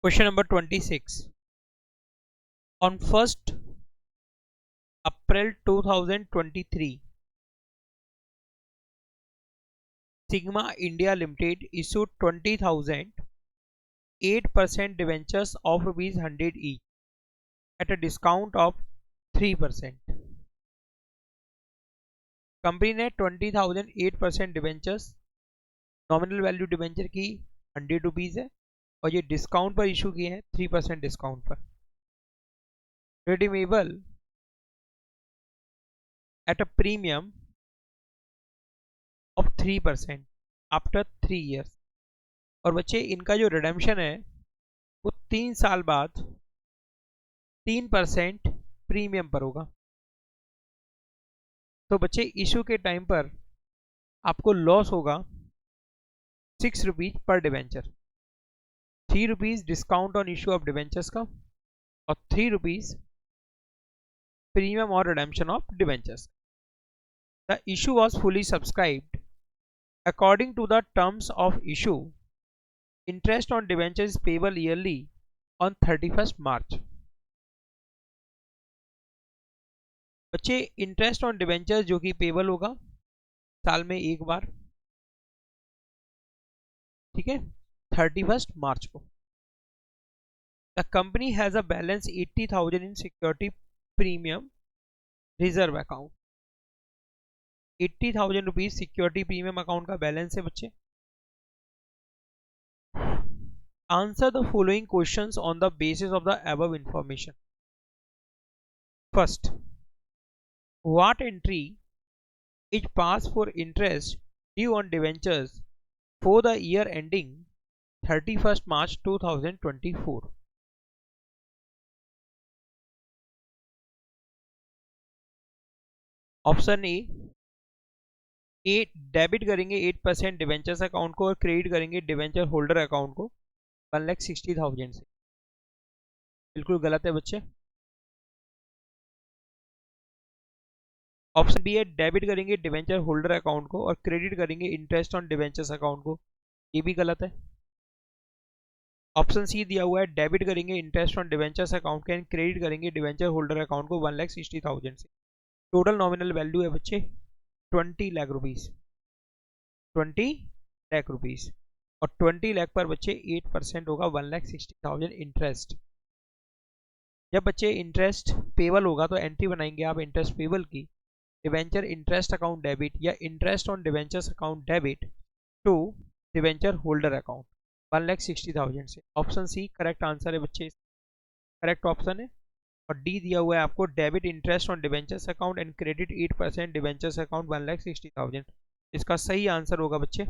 Question number 26. On 1st April 2023, Sigma India Limited issued 20,000 8% debentures of rupees 100 each at a discount of 3%. Company ने 20,000 8% debentures, nominal value debenture की 100 rupees है और ये discount पर issue किए हैं 3% discount पर. Redeemable at a premium of 3% after 3 years. और बच्चे इनका जो रिडेम्पशन है वो 3 साल बाद 3% प्रीमियम पर होगा. तो बच्चे इशू के टाइम पर आपको लॉस होगा 6 रुपीज पर debenture. 3 rupees discount on issue of debentures का और 3 रुपीज प्रीमियम और redemption of debentures. The issue was fully subscribed according to the terms of issue. Interest on debenture is payable yearly on 31st March. बच्चे interest on debenture जो कि payable होगा साल में एक बार, ठीक है, 31st March को. The company has a balance 80,000 in security premium reserve account. 80,000 rupees security premium account का बैलेंस है बच्चे. Answer the following questions on the basis of the above information. First, what entry is passed for interest due on debentures for the year ending 31st March 2024? Option A debit करेंगे 8% debentures account को और credit करेंगे debenture holder account को 1,60,000 से. बिल्कुल गलत है बच्चे. ऑप्शन बी है डेबिट करेंगे डिवेंचर होल्डर अकाउंट को और क्रेडिट करेंगे इंटरेस्ट ऑन डिवेंचर्स अकाउंट को. ये भी गलत है. ऑप्शन सी दिया हुआ है डेबिट करेंगे इंटरेस्ट ऑन डिवेंचर्स अकाउंट के एंड क्रेडिट करेंगे डिवेंचर होल्डर अकाउंट को 1,60,000 से. टोटल नॉमिनल वैल्यू है बच्चे 20 लाख रुपीज. 20 लाख रुपीज और 20 लाख पर बच्चे 8% होगा 1,60,000 इंटरेस्ट. जब बच्चे इंटरेस्ट पेबल होगा तो एंट्री बनाएंगे आप इंटरेस्ट पेबल की, डिवेंचर इंटरेस्ट अकाउंट डेबिट या interest on debentures account debit to debenture holder account 1,60,000 से. ऑप्शन सी करेक्ट आंसर है बच्चे, करेक्ट ऑप्शन है. और डी दिया हुआ है आपको debit interest on debentures account and credit 8% debentures account 1,60,000. इसका सही आंसर होगा बच्चे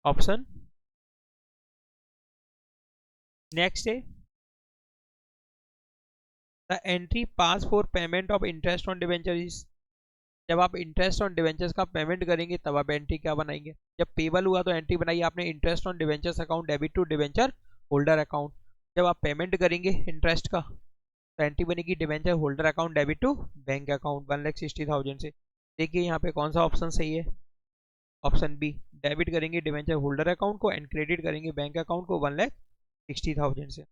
ऑप्शन. नेक्स्ट है the entry pass for payment of interest on debenture is. जब आप इंटरेस्ट ऑन डिवेंचर्स का पेमेंट करेंगे तब आप एंट्री क्या बनाएंगे. जब पेबल हुआ तो एंट्री बनाई आपने interest on debentures account debit to debenture holder account. जब आप पेमेंट करेंगे इंटरेस्ट का तो एंट्री बनेगी debenture holder account debit to bank account 1,60,000 से. देखिए यहाँ पे कौन सा ऑप्शन सही है. ऑप्शन बी डेबिट करेंगे डिवेंचर होल्डर अकाउंट को एंड क्रेडिट करेंगे बैंक अकाउंट को 1,60,000 से.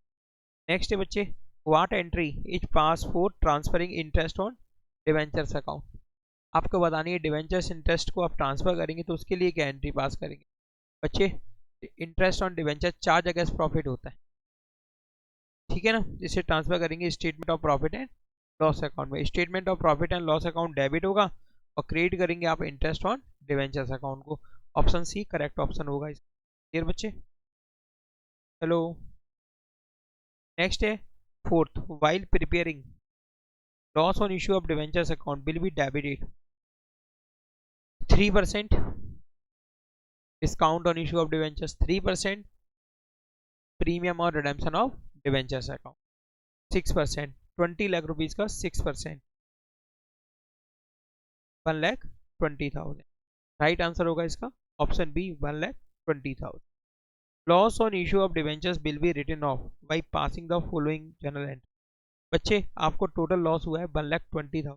नेक्स्ट है बच्चे what entry is pass for transferring interest on debentures account. आपको बतानी है डिवेंचर्स इंटरेस्ट को आप ट्रांसफर करेंगे तो उसके लिए क्या एंट्री पास करेंगे. बच्चे interest on debenture charge against profit होता है, ठीक है ना. जिसे ट्रांसफर करेंगे statement of profit and loss account में. Statement of profit and loss account debit होगा और क्रेडिट करेंगे आप इंटरेस्ट ऑन डिवेंचर्स अकाउंट को. ऑप्शन सी करेक्ट ऑप्शन होगा इस. क्लियर बच्चे. हेलो. नेक्स्ट है fourth, while preparing loss on issue of debentures account will be debited 3% discount on issue of debentures, 3% premium और redemption of debentures account, 6% 20 lakh rupees का 6% 1,20,000. Right answer होगा इसका option B 1,20,000. Loss on issue of debentures will be written off by passing the following journal entry. बच्चे आपको total loss हुआ है 1,20,000.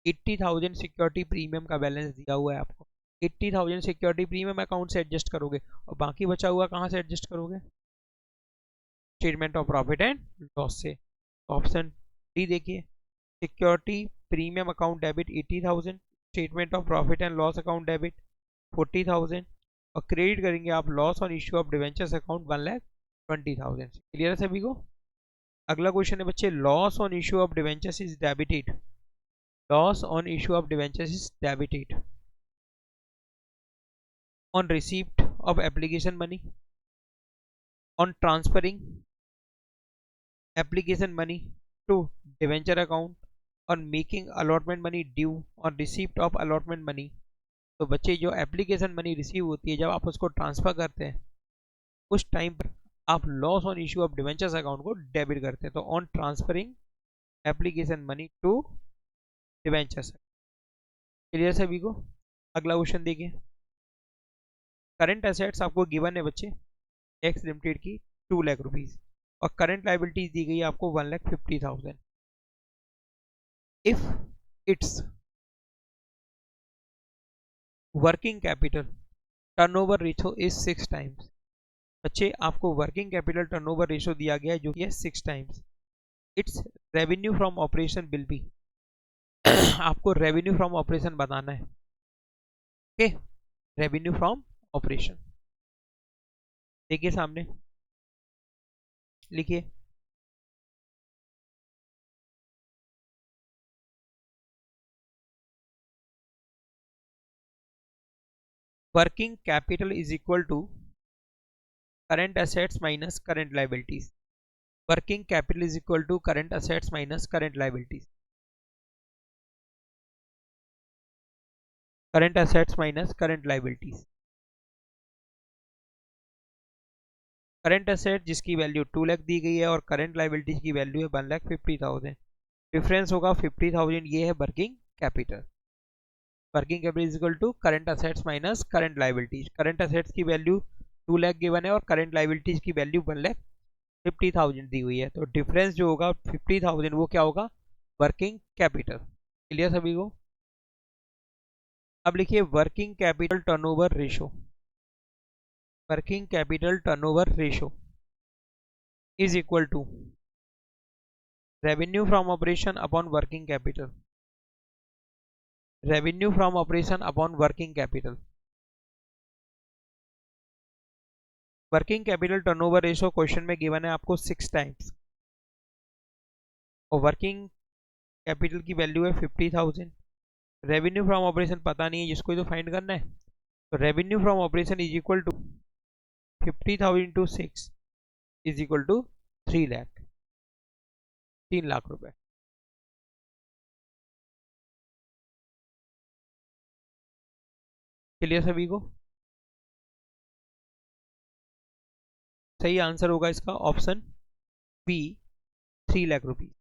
80,000 security premium का balance दिया हुआ है आपको. 80,000 सिक्योरिटी प्रीमियम अकाउंट से एडजस्ट करोगे और बाकी बचा हुआ कहाँ से एडजस्ट करोगे. Statement of profit and loss से। ऑप्शन डी देखिए, security premium account debit 80,000, statement of profit and loss account debit 40,000, और क्रेडिट करेंगे आप loss on issue of debentures account 1,20,000। Clear है सभी को। अगला क्वेश्चन है बच्चे, loss on issue of debentures is debited, loss on issue of debentures is debited on receipt of application money, on transferring application money to debenture account, on making allotment money due, on receipt of allotment money। तो बच्चे जो application money receive होती है जब आप उसको transfer करते हैं उस टाइम पर आप loss on issue of debentures account को डेबिट करते हैं। तो on transferring application money to debentures. Clear सभी को। अगला क्वेश्चन देखिए, करंट एसेट्स आपको गिवन है बच्चे एक्स लिमिटेड की 2 लाख रुपीज, और करंट लाइबिलिटीज दी गई है आपको 1,50,000। If it's working capital turnover ratio is 6 times. बच्चे आपको वर्किंग कैपिटल टर्नओवर रेशियो दिया गया है जो कि है 6 times. It's revenue from operation will be आपको रेवेन्यू फ्रॉम ऑपरेशन बताना है। ओके, रेवेन्यू फ्रॉम ऑपरेशन देखिए सामने लिखिए, working capital is equal to current assets minus current liabilities. Working capital is equal to current assets minus current liabilities. Current assets minus current liabilities. Current asset जिसकी value 2 lakh दी गई है और current liabilities की value है 1,50,000। Difference होगा 50,000, ये है working capital. Working capital is equal to current assets minus current liabilities. Current assets की वैल्यू 2 लाख गिवन है और करंट लाइबिलिटीज की वैल्यू 1,50,000 दी हुई है। तो डिफरेंस जो होगा 50,000 वो क्या होगा, वर्किंग कैपिटल। क्लियर सभी को। अब लिखिए working capital turnover ratio. Working capital turnover ratio is equal to revenue from operation upon working capital. Revenue from operation upon working capital. Working capital turnover ratio question में given है आपको 6 times, और working capital की value है 50,000। Revenue from operation पता नहीं है, जिसको तो फाइंड करना है। तो revenue from operation is equal to 50,000 into 6 is equal to 3 lakh, 3 lakh रुपए। क्लियर सभी को। सही आंसर होगा इसका ऑप्शन बी, 3 लाख रुपीज।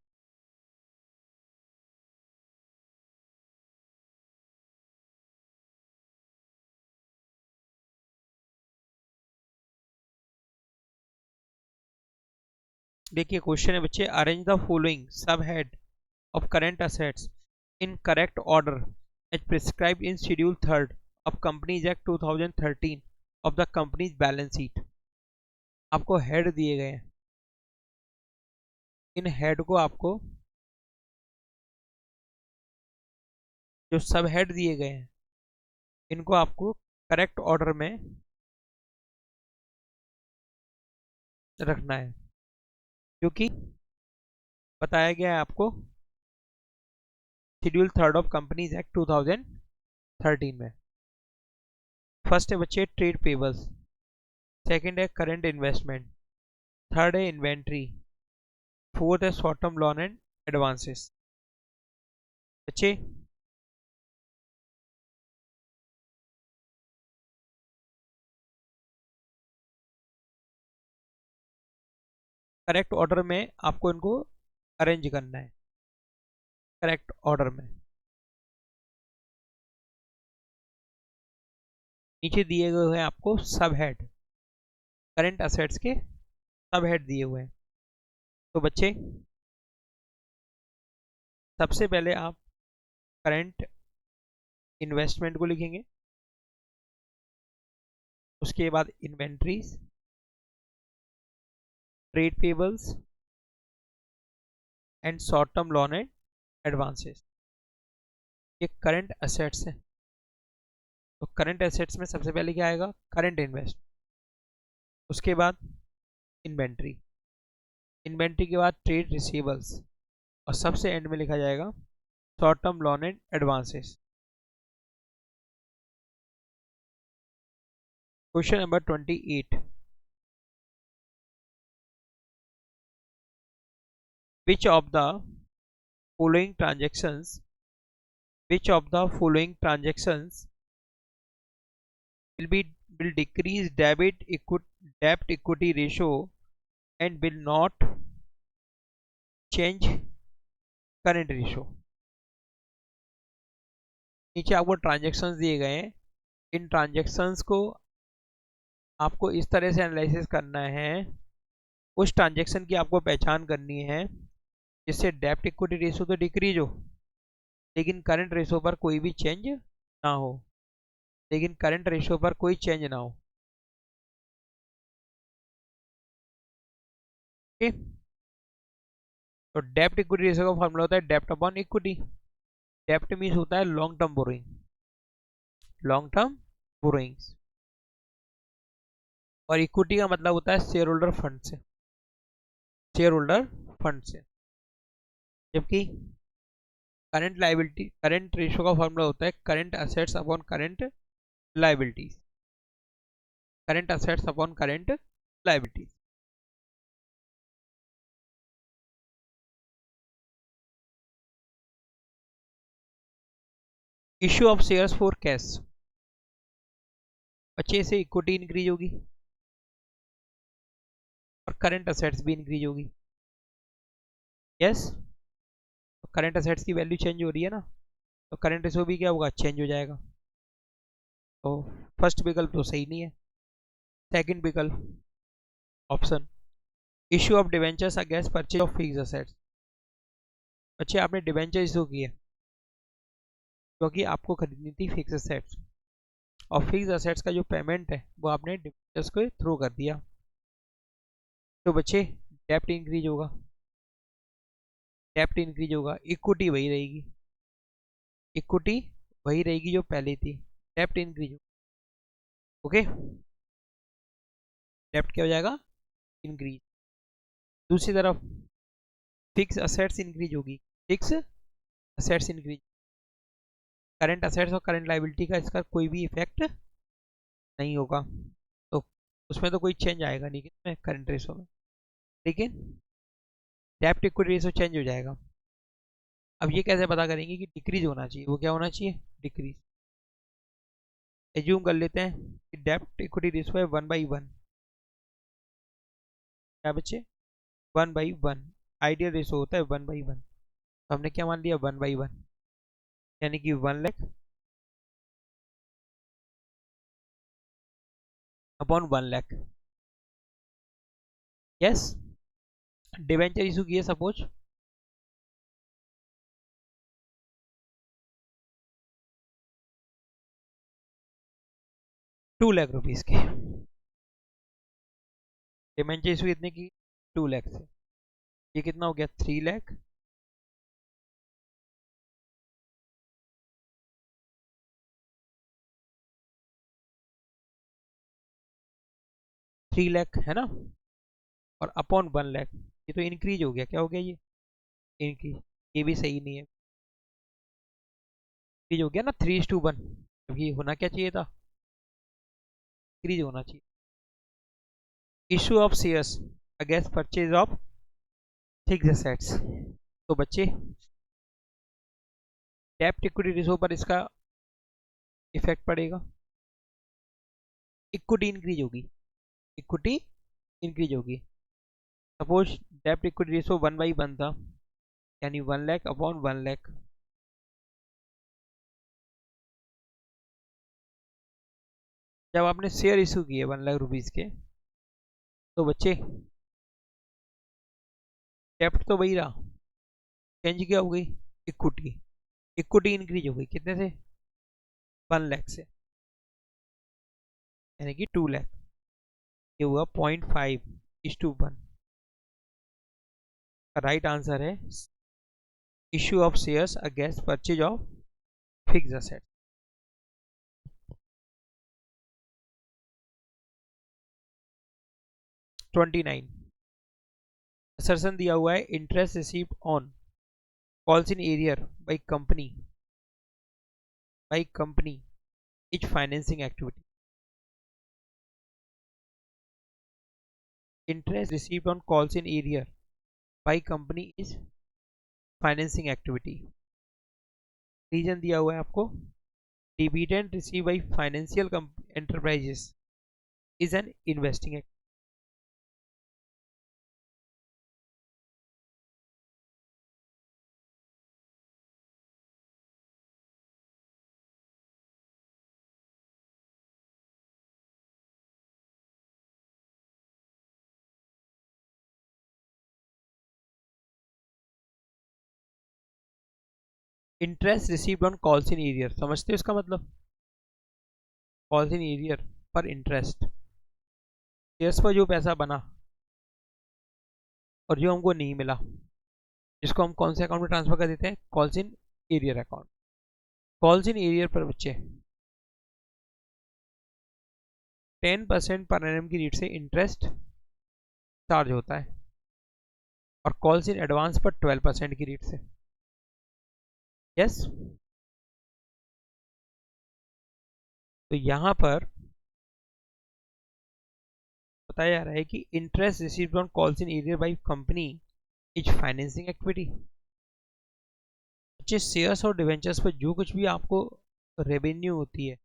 देखिए क्वेश्चन है बच्चे, arrange the following sub head of current assets in correct order as prescribed in schedule 3rd of Companies Act 2013 of the company's balance sheet। आपको हेड दिए गए हैं, इन हेड को आपको जो सब हेड दिए गए हैं इनको आपको करेक्ट ऑर्डर में रखना है, क्योंकि बताया गया है आपको schedule 3rd of companies act 2013 में। फर्स्ट है बच्चे ट्रेड पेबल्स, सेकंड है करंट इन्वेस्टमेंट, थर्ड है इन्वेंट्री, फोर्थ है short term loan and advances. बच्चे करेक्ट ऑर्डर में आपको इनको अरेंज करना है, करेक्ट ऑर्डर में। नीचे दिए गए हैं आपको सब हेड, करंट असेट्स के सब हेड दिए हुए हैं। तो बच्चे सबसे पहले आप करंट इन्वेस्टमेंट को लिखेंगे, उसके बाद inventories, trade payables and short term loan and advances, ये करंट असेट्स है। तो करंट एसेट्स में सबसे पहले क्या आएगा, करंट इन्वेस्ट, उसके बाद इन्वेंट्री, इन्वेंट्री के बाद ट्रेड रिसीवेबल्स, और सबसे एंड में लिखा जाएगा short term loan and advances. Question number 28, which of the following transactions which of the following transactions will decrease debt equity ratio and will not change current ratio। नीचे आपको transactions दिए गए हैं, इन ट्रांजेक्शन्स को आपको इस तरह से एनालिसिस करना है, उस ट्रांजेक्शन की आपको पहचान करनी है जिससे डेब्ट इक्विटी रेशियो तो डिक्रीज हो लेकिन करंट रेशियो पर कोई भी चेंज ना हो, लेकिन करंट रेशियो पर कोई चेंज ना हो। ठीक, तो डेब्ट इक्विटी रेशियो का फॉर्मूला होता है डेब्ट अपॉन इक्विटी। डेब्ट मीन्स होता है long term borrowing, long term borrowings, और इक्विटी का मतलब होता है शेयर होल्डर फंड से, शेयर होल्डर फंड से। जबकि करंट लाइबिलिटी, करंट रेशियो का फॉर्मूला होता है current assets upon current liabilities, current assets upon current liabilities. Issue of shares for cash, अच्छे से इक्विटी इंक्रीज होगी और करंट असेट्स भी इंक्रीज होगी। यस, तो करंट असेट्स की वैल्यू चेंज हो रही है ना, तो करंट रेशियो भी क्या होगा, चेंज हो जाएगा। तो फर्स्ट विकल्प तो सही नहीं है। सेकंड विकल्प option, issue of debentures against purchase of fixed assets. अच्छे, आपने डिवेंचर इशू किए क्योंकि आपको खरीदनी थी फिक्स असेट्स, और फिक्स असेट्स का जो पेमेंट है वो आपने डिवेंचर्स को थ्रू कर दिया। तो बच्चे डेप्ट इंक्रीज होगा, डेप्ट इंक्रीज होगा, इक्विटी वही रहेगी, इक्विटी वही रहेगी जो पहले थी, डेप्ट इंक्रीज होगा। ओके, डेप्ट क्या हो जाएगा, इंक्रीज। दूसरी तरफ फिक्स असेट्स इंक्रीज होगी, fix assets increase, current assets और करंट लाइबिलिटी का इसका कोई भी इफेक्ट नहीं होगा, तो उसमें तो कोई चेंज आएगा नहीं किसमें, करंट रेशो में, लेकिन डेप्ट इक्विटी रेशो चेंज हो जाएगा। अब ये कैसे पता करेंगे कि डिक्रीज होना चाहिए, वो क्या होना चाहिए, डिक्रीज। एज्यूम कर लेते हैं कि डेप्ट इक्विटी रेशो है 1/1, क्या बच्चे, 1/1, आइडियल रेशो होता है 1/1, तो हमने क्या मान लिया, 1/1, यानी कि 1 lakh upon 1 lakh. Yes, debenture issue किए सपोज 2 लाख रुपीज के, डिवेंचर इशू इतने की 2 लाख से, ये कितना हो गया, 3 लाख, 3 लाख है ना, और अपॉन 1 लाख, ये तो इंक्रीज हो गया, क्या हो गया ये, इंक्रीज। ये भी सही नहीं है, इंक्रीज हो गया ना 3:1, ये होना क्या चाहिए था, इंक्रीज होना चाहिए। Issue of shares against purchase of fixed assets, तो बच्चे डेब्ट इक्विटी रेशो पर इसका इफेक्ट पड़ेगा, इक्विटी इंक्रीज होगी, इक्विटी इंक्रीज होगी। सपोज डेब्ट इक्विटी रेशो 1/1 था, यानी 1 लाख अपॉन 1 लाख, जब आपने शेयर इशू किए 1 लाख रुपीज के, तो बच्चे डेप्ट तो वही रहा, चेंज क्या हो गई, इक्विटी, इक्विटी इंक्रीज हो गई कितने से, 1 लाख से, यानी कि 2 लाख, ये हुआ 0.5:1। राइट आंसर है issue of shares against purchase of fix asset. 29 assertion दिया हुआ है interest received on calls in arrear by company is financing activity. Interest received on calls in arrear by company is financing activity. Reason दिया हुआ है आपको dividend receive by financial enterprises is an investing act. Interest received on calls in arrear समझते हो इसका मतलब? Calls in arrear पर interest, shares पर जो पैसा बना और जो हमको नहीं मिला, जिसको हम कौन से अकाउंट में ट्रांसफर कर देते हैं? Calls in arrear account. Calls in arrear पर बच्चे 10% पर एनम की रेट से इंटरेस्ट चार्ज होता है और कॉल्स इन एडवांस पर 12% की रेट से। यस तो यहाँ पर बताया जा रहा है कि interest received on calls in arrear by company is financing activity. बच्चे शेयर्स और डिवेंचर्स पर जो कुछ भी आपको रेवेन्यू होती है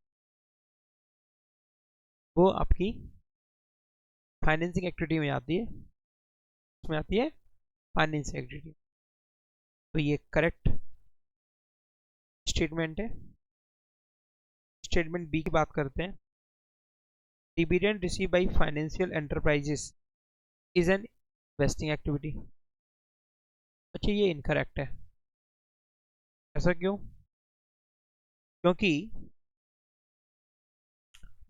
वो आपकी फाइनेंसिंग एक्टिविटी में आती है, उसमें आती है फाइनेंसिंग एक्टिविटी। तो ये करेक्ट स्टेटमेंट है। स्टेटमेंट बी की बात करते हैं। Dividend receive by financial enterprises is an investing activity. अच्छा ये इनकरेक्ट है। ऐसा क्यों? क्योंकि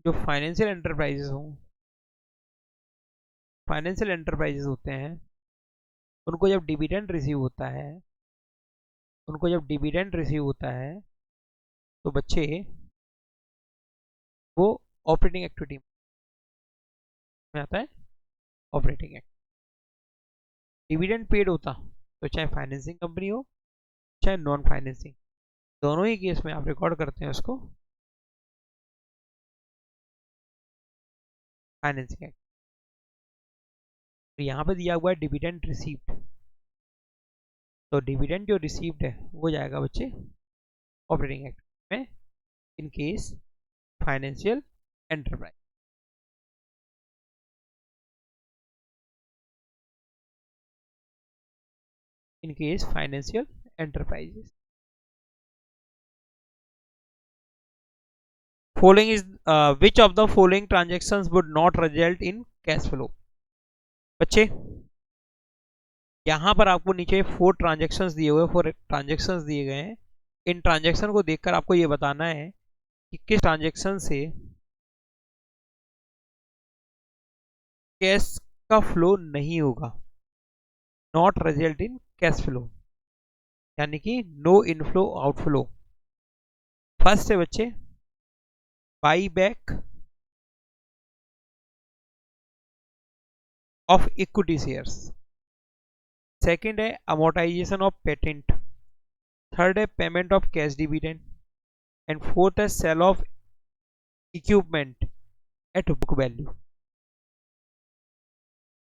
जो फाइनेंशियल एंटरप्राइजेस होते हैं उनको जब डिविडेंड रिसीव होता है तो बच्चे वो ऑपरेटिंग एक्टिविटी में आता है। ऑपरेटिंग एक्ट डिविडेंड पेड होता तो चाहे फाइनेंसिंग कंपनी हो चाहे नॉन फाइनेंसिंग, दोनों ही केस में आप रिकॉर्ड करते हैं उसको फाइनेंसिंग एक्ट। तो यहाँ पे दिया हुआ है डिविडेंड रिसीव्ड, तो डिविडेंड जो रिसीव्ड है वो जाएगा बच्चे ऑपरेटिंग एक्ट में in case financial enterprise. In case financial enterprises. Following is which of the following transactions would not result in cash flow? बच्चे यहाँ पर आपको नीचे 4 ट्रांजेक्शन्स दिए गए हैं। इन ट्रांजेक्शन को देखकर आपको ये बताना है कि किस ट्रांजेक्शन से कैश का फ्लो नहीं होगा। Not result in cash flow यानी कि नो इनफ्लो आउटफ्लो। फर्स्ट है बच्चे buy back of equity shares, second है अमोर्टाइजेशन ऑफ पेटेंट, थर्ड है payment of cash dividend and fourth है sale of equipment at book value.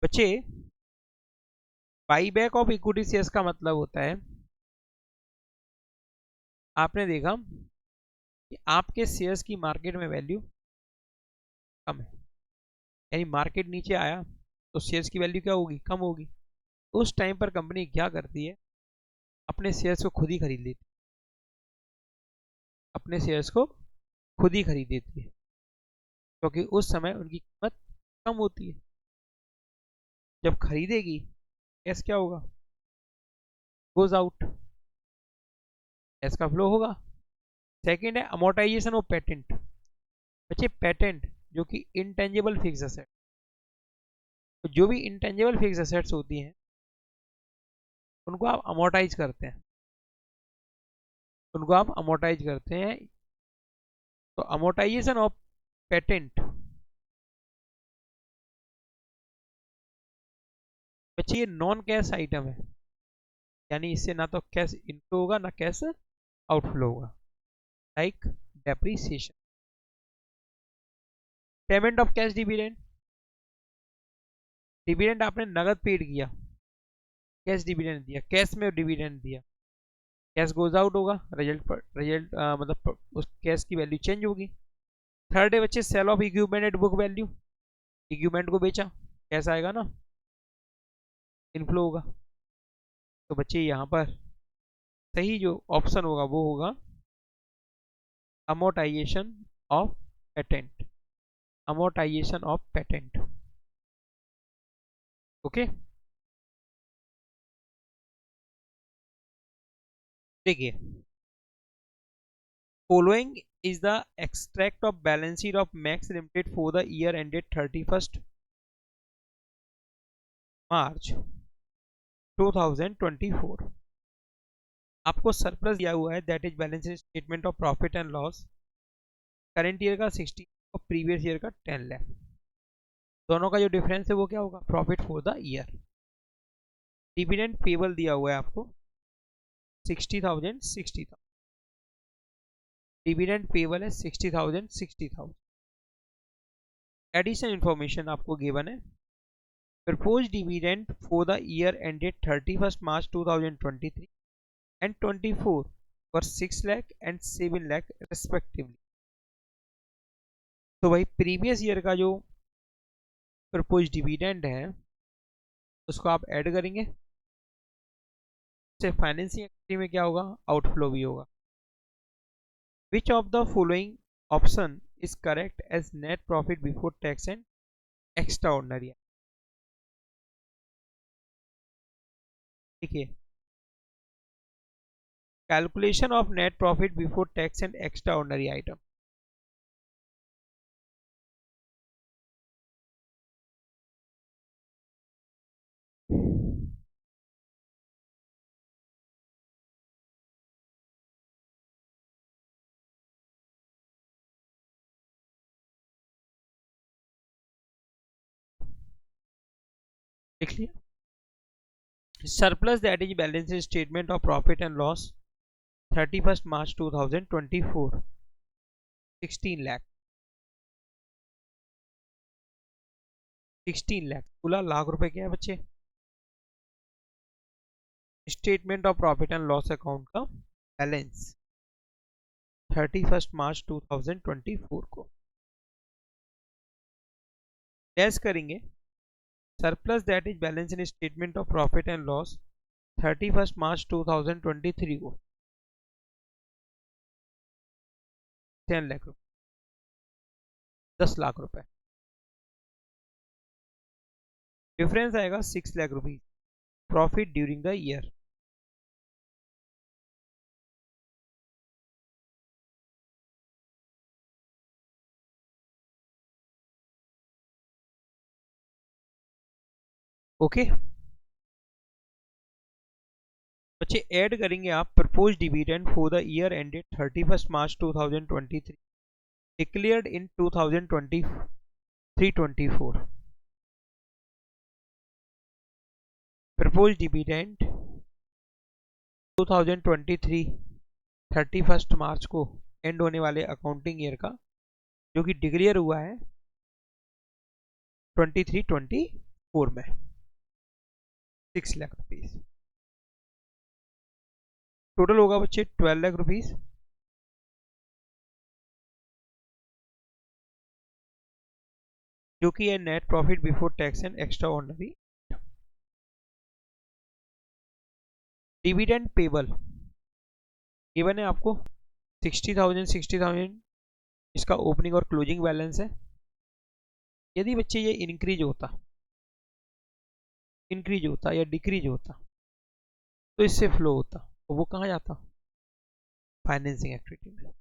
बच्चे buy back of equity shares का मतलब होता है आपने देखा कि आपके शेयर्स की मार्केट में वैल्यू कम है, यानी मार्केट नीचे आया तो शेयर्स की वैल्यू क्या होगी? कम होगी। उस टाइम पर कंपनी क्या करती है? अपने शेयर्स को खुद ही खरीद लेती है, अपने शेयर्स को खुद ही खरीद लेती है क्योंकि उस समय उनकी कीमत कम होती है। जब खरीदेगी कैश क्या होगा? गोज आउट, कैश का फ्लो होगा। सेकेंड है अमोर्टाइजेशन ऑफ पेटेंट। बच्चे पेटेंट जो कि इंटेंजिबल फिक्स एसेट, तो जो भी इंटेंजिबल फिक्स एसेट्स होती हैं उनको आप अमोर्टाइज करते हैं, उनको आप अमोर्टाइज करते हैं। तो अमोर्टाइजेशन ऑफ पेटेंट, बच्चे ये नॉन कैश आइटम है, यानी इससे ना तो कैश इनफ्लो होगा ना कैश आउटफ्लो होगा, like depreciation. Payment of cash dividend, dividend आपने नगद पेड किया, कैश डिविडेंड दिया, कैश में डिविडेंड दिया, कैश गोज आउट होगा, रिजल्ट पर रिजल्ट मतलब उस कैश की वैल्यू चेंज होगी। थर्ड है बच्चे sale of equipment at book value, equipment को बेचा, कैश आएगा ना, इनफ्लो होगा। तो बच्चे यहाँ पर सही जो ऑप्शन होगा वो होगा amortisation of patent, amortisation of patent. Okay, देखिए following is the extract of balance sheet of Max Limited for the year ended 31st March 2024। आपको सरप्लस दिया हुआ है, that is balance sheet statement of profit and loss, current year का 60 और previous year का 10 लाख, दोनों का जो डिफरेंस है वो क्या होगा, profit for the year. Dividend payable दिया हुआ है आपको 60,000, 60,000, डिविडेंड पेबल है 60,000, 60,000। एडिशनल इंफॉर्मेशन आपको गिवन है, propose dividend for the year ended 31st March 2023 and 24 for 6 lakh and 7 lakh respectively। तो भाई प्रीवियस ईयर का जो प्रपोज डिविडेंड है उसको आप ऐड करेंगे, से फाइनेंसिंग एक्टिविटी में क्या होगा, आउटफ्लो भी होगा। Which of the following option is correct as net profit before tax and extraordinary. देखिए calculation of net profit before tax and extraordinary item, देख लिया। Surplus that is balance statement of profit and loss 31st March 2024 16 lakh, 16 lakh 16 lakh रुपए क्या है बच्चे, statement of profit and loss account का balance 31st March 2024 को less करेंगे। Surplus that is balance in statement of profit and loss 31st March 2023 को 10 लाख रुपए, 10 लाख रुपए, डिफरेंस आएगा 6 lakh rupees profit during the year. Okay बच्चे ऐड करेंगे आप propose dividend for the year ended 31st March 2023 declared in 2023-24। Propose dividend 2023 31st मार्च को and होने वाले अकाउंटिंग ईयर का जो कि डिक्लेयर हुआ है 23-24 में 6 लाख रुपीज, टोटल होगा बच्चे 12 लाख रुपीज, जो कि है net profit before tax and extra ordinary. Dividend payable given है आपको 60,000, 60,000 इसका ओपनिंग और क्लोजिंग बैलेंस है। यदि बच्चे ये इंक्रीज होता या डिक्रीज होता तो इससे फ्लो होता, तो वो कहाँ जाता, फाइनेंसिंग एक्टिविटी में।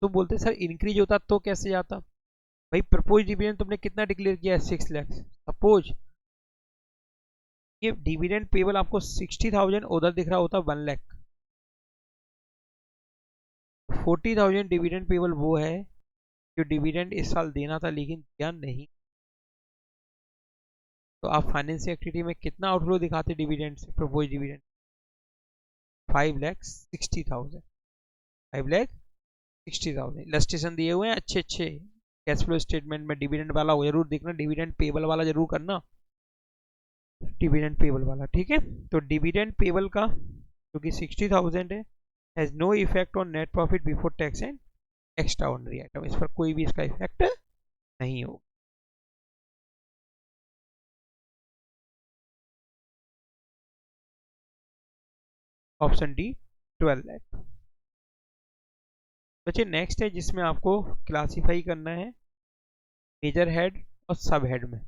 तो बोलते सर इंक्रीज होता तो कैसे जाता, भाई प्रपोज डिविडेंड तुमने कितना डिक्लेयर किया है, 6 लाख, सपोज ये डिविडेंड पेबल आपको 60,000 उधर दिख रहा होता 1 लाख, 40,000 डिविडेंड पेबल वो है जो डिविडेंड इस साल देना था लेकिन दिया नहीं। तो आप फाइनेंसिंग एक्टिविटी में कितना आउटफ्लो दिखाते डिविडेंड से, प्रपोज डिविडेंड 5,60,000, 5,60,000। इलस्ट्रेशन दिए हुए हैं अच्छे अच्छे, कैश फ्लो स्टेटमेंट में डिविडेंड वाला जरूर देखना, डिविडेंड पेबल वाला जरूर करना, डिविडेंड पेबल वाला, ठीक है। तो डिविडेंड पेबल का जो कि 60,000 है, has no effect on net profit before tax and extraordinary item, इस पर कोई भी इसका इफेक्ट नहीं होगा। Option D 12 lakh. बच्चे नेक्स्ट है जिसमें आपको क्लासीफाई करना है मेजर हेड और सब हेड में।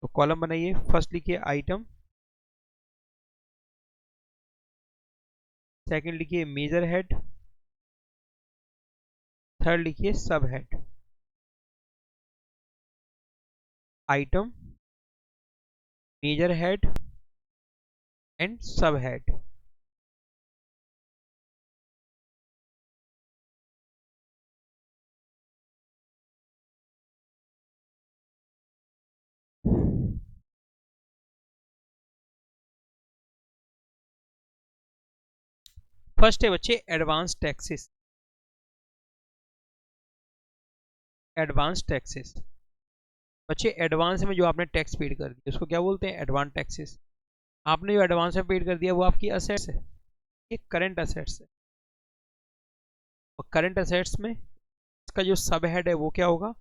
तो कॉलम बनाइए, फर्स्ट लिखिए आइटम, सेकंड लिखिए मेजर हेड, थर्ड लिखिए sub head. Item, major head and sub head. First है बच्चे एडवांस टैक्सेस, एडवांस टैक्सेस। बच्चे एडवांस में जो आपने टैक्स पेड कर दिया उसको क्या बोलते हैं, एडवांस टैक्सेस। आपने जो एडवांस में पेड कर दिया वो आपकी असेट्स है, ये करंट असेट्स है। और करंट असेट्स में इसका जो सब हेड है वो क्या होगा,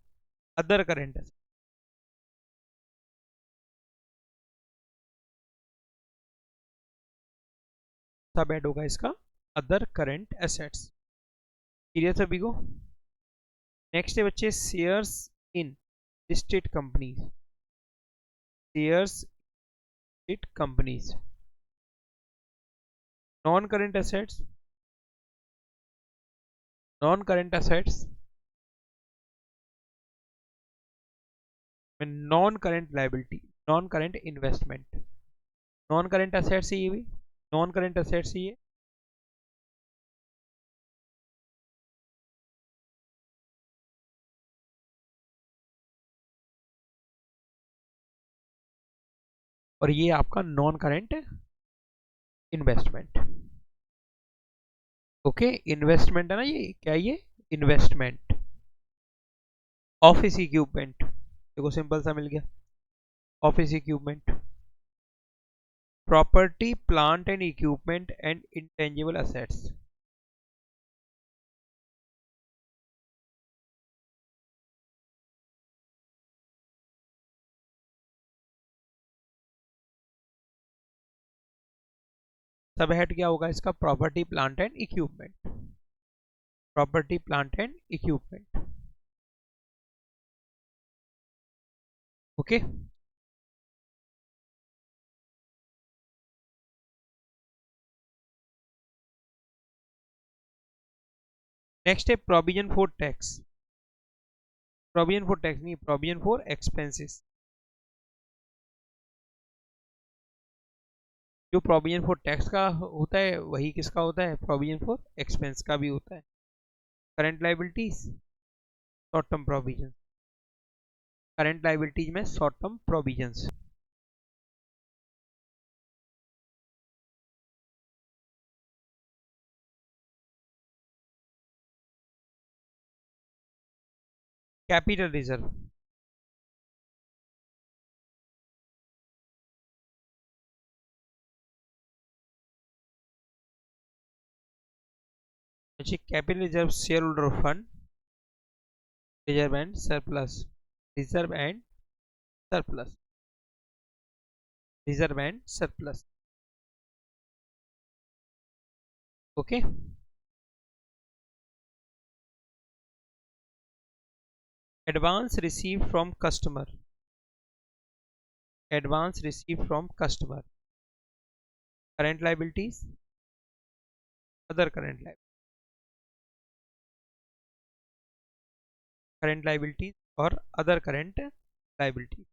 other current assets. Sub head होगा इसका अदर करंट एसेट्स। क्लियर सभी को। नेक्स्ट है बच्चे shares in listed companies, shares it companies. Non current assets, non current assets में non current liability, non current investment. Non current assets ये भी, non current assets ये, और ये आपका non current investment. Okay, investment है ना ये, क्या ये इन्वेस्टमेंट। ऑफिस इक्विपमेंट, देखो सिंपल सा मिल गया, office equipment. Property plant and equipment and intangible assets. Sub head क्या होगा इसका, property plant and equipment, property plant and equipment. Okay, next है provision for tax, provision for tax नहीं, provision for expenses. जो provision for tax का होता है वही किसका होता है, प्रोविजन फॉर एक्सपेंस का भी होता है। Current liabilities, short term provision, current liabilities में short term provisions. Capital reserve, capital reserve shareholder fund, reserve and surplus, reserve and surplus, reserve and surplus. Okay, advance receive from customer, advance receive from customer, current liabilities, other current liabilities, current liabilities और other current liabilities.